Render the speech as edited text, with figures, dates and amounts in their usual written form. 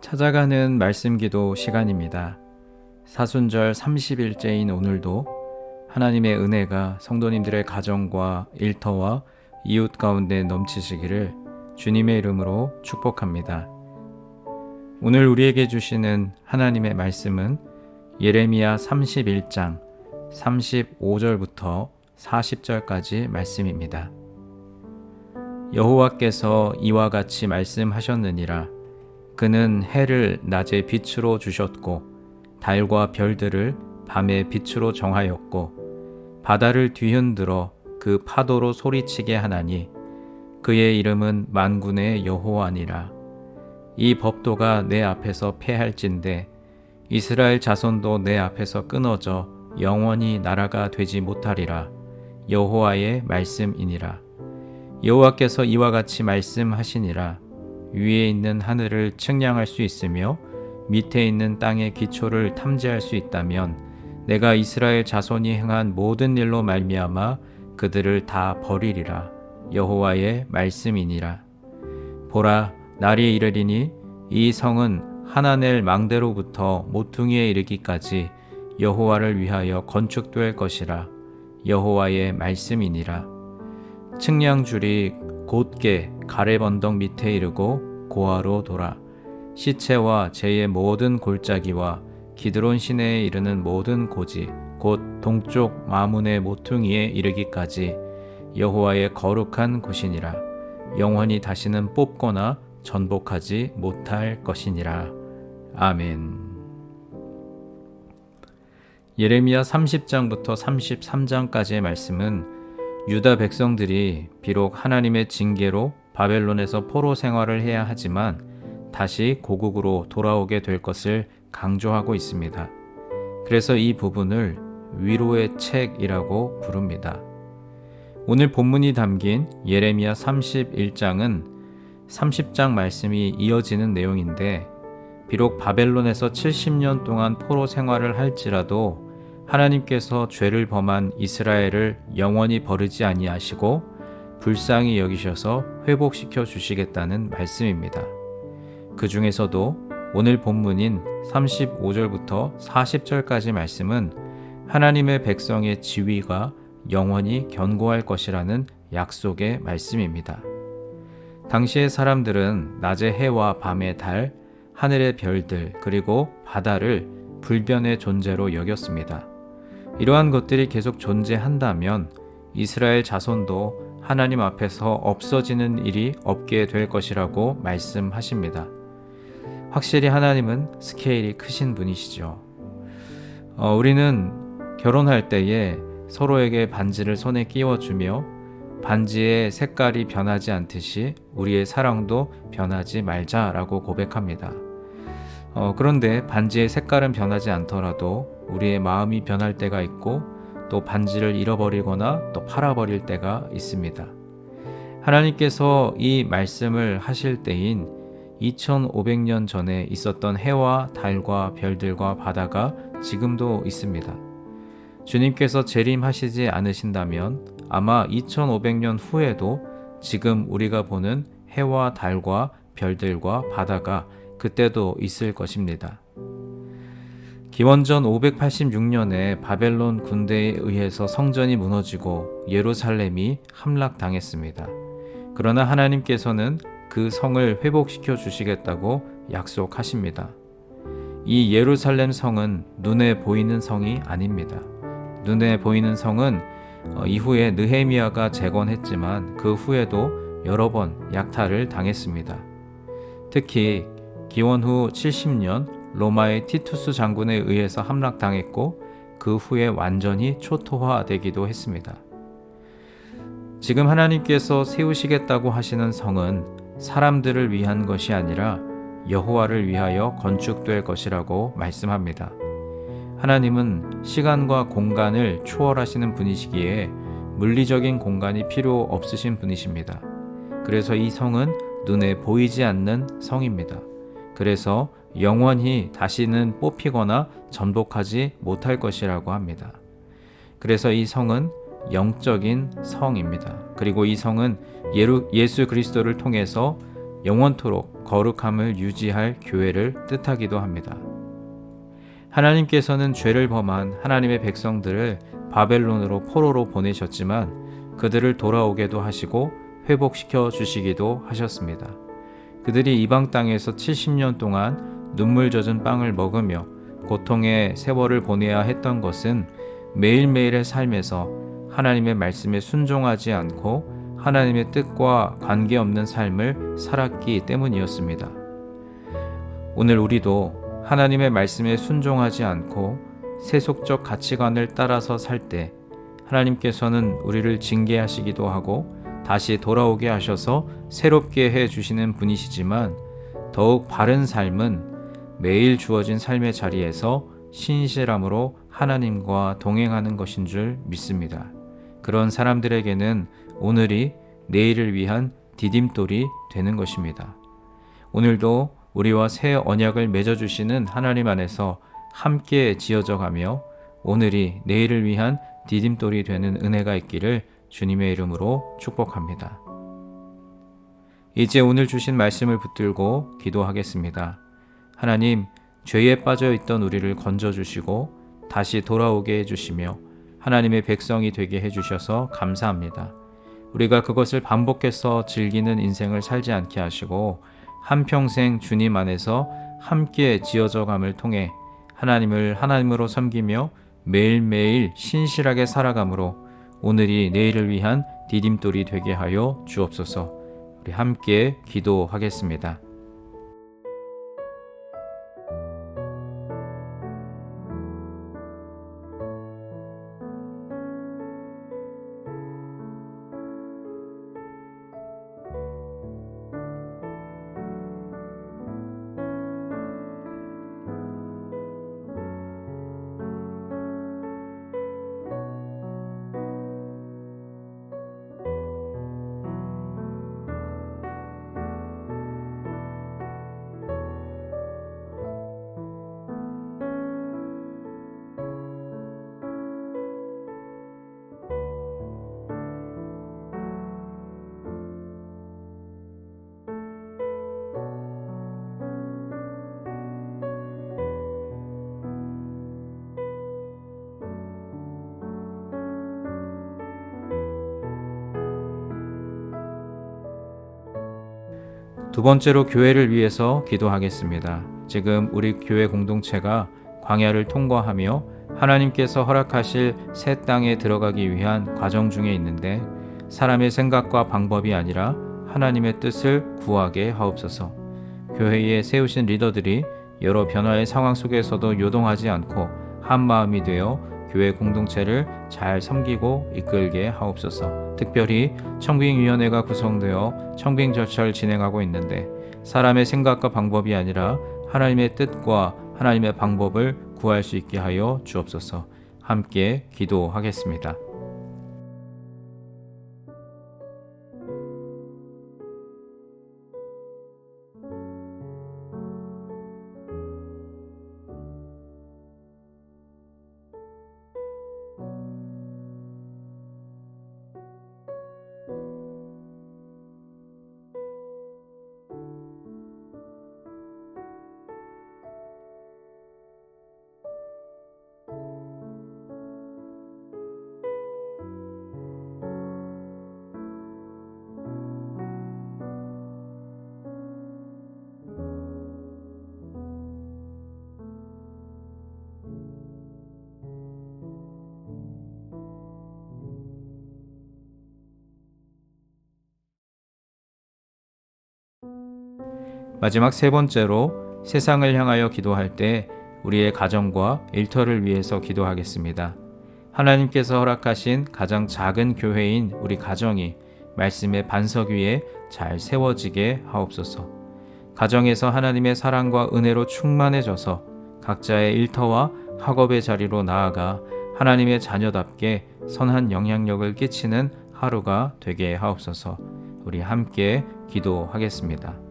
찾아가는 말씀 기도 시간입니다. 사순절 30일째인 오늘도 하나님의 은혜가 성도님들의 가정과 일터와 이웃 가운데 넘치시기를 주님의 이름으로 축복합니다. 오늘 우리에게 주시는 하나님의 말씀은 예레미야 31장 35절부터 40절까지 말씀입니다. 여호와께서 이와 같이 말씀하셨느니라. 그는 해를 낮에 빛으로 주셨고 달과 별들을 밤에 빛으로 정하였고 바다를 뒤흔들어 그 파도로 소리치게 하나니 그의 이름은 만군의 여호와니라. 이 법도가 내 앞에서 패할진대 이스라엘 자손도 내 앞에서 끊어져 영원히 나라가 되지 못하리라. 여호와의 말씀이니라. 여호와께서 이와 같이 말씀하시니라. 위에 있는 하늘을 측량할 수 있으며 밑에 있는 땅의 기초를 탐지할 수 있다면 내가 이스라엘 자손이 행한 모든 일로 말미암아 그들을 다 버리리라. 여호와의 말씀이니라. 보라, 날이 이르리니 이 성은 하나넬 망대로부터 모퉁이에 이르기까지 여호와를 위하여 건축될 것이라. 여호와의 말씀이니라. 측량줄이 곧게 가렙 언덕 밑에 이르고 고아로 돌아 시체와 제의 모든 골짜기와 기드론 시내에 이르는 모든 고지 곧 동쪽 마문의 모퉁이에 이르기까지 여호와의 거룩한 곳이니라. 영원히 다시는 뽑거나 전복하지 못할 것이니라. 아멘. 예레미야 30장부터 33장까지의 말씀은 유다 백성들이 비록 하나님의 징계로 바벨론에서 포로 생활을 해야 하지만 다시 고국으로 돌아오게 될 것을 강조하고 있습니다. 그래서 이 부분을 위로의 책이라고 부릅니다. 오늘 본문이 담긴 예레미야 31장은 30장 말씀이 이어지는 내용인데 비록 바벨론에서 70년 동안 포로 생활을 할지라도 하나님께서 죄를 범한 이스라엘을 영원히 버리지 아니하시고 불쌍히 여기셔서 회복시켜 주시겠다는 말씀입니다. 그 중에서도 오늘 본문인 35절부터 40절까지 말씀은 하나님의 백성의 지위가 영원히 견고할 것이라는 약속의 말씀입니다. 당시의 사람들은 낮의 해와 밤의 달, 하늘의 별들, 그리고 바다를 불변의 존재로 여겼습니다. 이러한 것들이 계속 존재한다면 이스라엘 자손도 하나님 앞에서 없어지는 일이 없게 될 것이라고 말씀하십니다. 확실히 하나님은 스케일이 크신 분이시죠. 우리는 결혼할 때에 서로에게 반지를 손에 끼워주며 반지의 색깔이 변하지 않듯이 우리의 사랑도 변하지 말자라고 고백합니다. 그런데 반지의 색깔은 변하지 않더라도 우리의 마음이 변할 때가 있고 또 반지를 잃어버리거나 또 팔아버릴 때가 있습니다. 하나님께서 이 말씀을 하실 때인 2500년 전에 있었던 해와 달과 별들과 바다가 지금도 있습니다. 주님께서 재림하시지 않으신다면 아마 2500년 후에도 지금 우리가 보는 해와 달과 별들과 바다가 그때도 있을 것입니다. 기원전 586년에 바벨론 군대에 의해서 성전이 무너지고 예루살렘이 함락당했습니다. 그러나 하나님께서는 그 성을 회복시켜 주시겠다고 약속하십니다. 이 예루살렘 성은 눈에 보이는 성이 아닙니다. 눈에 보이는 성은 이후에 느헤미야가 재건했지만 그 후에도 여러 번 약탈을 당했습니다. 특히 기원 후 70년 로마의 티투스 장군에 의해서 함락당했고 그 후에 완전히 초토화되기도 했습니다. 지금 하나님께서 세우시겠다고 하시는 성은 사람들을 위한 것이 아니라 여호와를 위하여 건축될 것이라고 말씀합니다. 하나님은 시간과 공간을 초월하시는 분이시기에 물리적인 공간이 필요 없으신 분이십니다. 그래서 이 성은 눈에 보이지 않는 성입니다. 그래서 영원히 다시는 뽑히거나 전복하지 못할 것이라고 합니다. 그래서 이 성은 영적인 성입니다. 그리고 이 성은 예수 그리스도를 통해서 영원토록 거룩함을 유지할 교회를 뜻하기도 합니다. 하나님께서는 죄를 범한 하나님의 백성들을 바벨론으로 포로로 보내셨지만 그들을 돌아오게도 하시고 회복시켜 주시기도 하셨습니다. 그들이 이방 땅에서 70년 동안 눈물 젖은 빵을 먹으며 고통의 세월을 보내야 했던 것은 매일매일의 삶에서 하나님의 말씀에 순종하지 않고 하나님의 뜻과 관계없는 삶을 살았기 때문이었습니다. 오늘 우리도 하나님의 말씀에 순종하지 않고 세속적 가치관을 따라서 살 때 하나님께서는 우리를 징계하시기도 하고 다시 돌아오게 하셔서 새롭게 해 주시는 분이시지만 더욱 바른 삶은 매일 주어진 삶의 자리에서 신실함으로 하나님과 동행하는 것인 줄 믿습니다. 그런 사람들에게는 오늘이 내일을 위한 디딤돌이 되는 것입니다. 오늘도 우리와 새 언약을 맺어주시는 하나님 안에서 함께 지어져 가며 오늘이 내일을 위한 디딤돌이 되는 은혜가 있기를 주님의 이름으로 축복합니다. 이제 오늘 주신 말씀을 붙들고 기도하겠습니다. 하나님, 죄에 빠져 있던 우리를 건져주시고 다시 돌아오게 해주시며 하나님의 백성이 되게 해주셔서 감사합니다. 우리가 그것을 반복해서 즐기는 인생을 살지 않게 하시고 한평생 주님 안에서 함께 지어져 감을 통해 하나님을 하나님으로 섬기며 매일매일 신실하게 살아감으로 오늘이 내일을 위한 디딤돌이 되게 하여 주옵소서. 우리 함께 기도하겠습니다. 두 번째로 교회를 위해서 기도하겠습니다. 지금 우리 교회 공동체가 광야를 통과하며 하나님께서 허락하실 새 땅에 들어가기 위한 과정 중에 있는데 사람의 생각과 방법이 아니라 하나님의 뜻을 구하게 하옵소서. 교회에 세우신 리더들이 여러 변화의 상황 속에서도 요동하지 않고 한 마음이 되어 교회 공동체를 잘 섬기고 이끌게 하옵소서. 특별히 청빙위원회가 구성되어 청빙 절차를 진행하고 있는데 사람의 생각과 방법이 아니라 하나님의 뜻과 하나님의 방법을 구할 수 있게 하여 주옵소서. 함께 기도하겠습니다. 마지막 세 번째로 세상을 향하여 기도할 때 우리의 가정과 일터를 위해서 기도하겠습니다. 하나님께서 허락하신 가장 작은 교회인 우리 가정이 말씀의 반석 위에 잘 세워지게 하옵소서. 가정에서 하나님의 사랑과 은혜로 충만해져서 각자의 일터와 학업의 자리로 나아가 하나님의 자녀답게 선한 영향력을 끼치는 하루가 되게 하옵소서. 우리 함께 기도하겠습니다.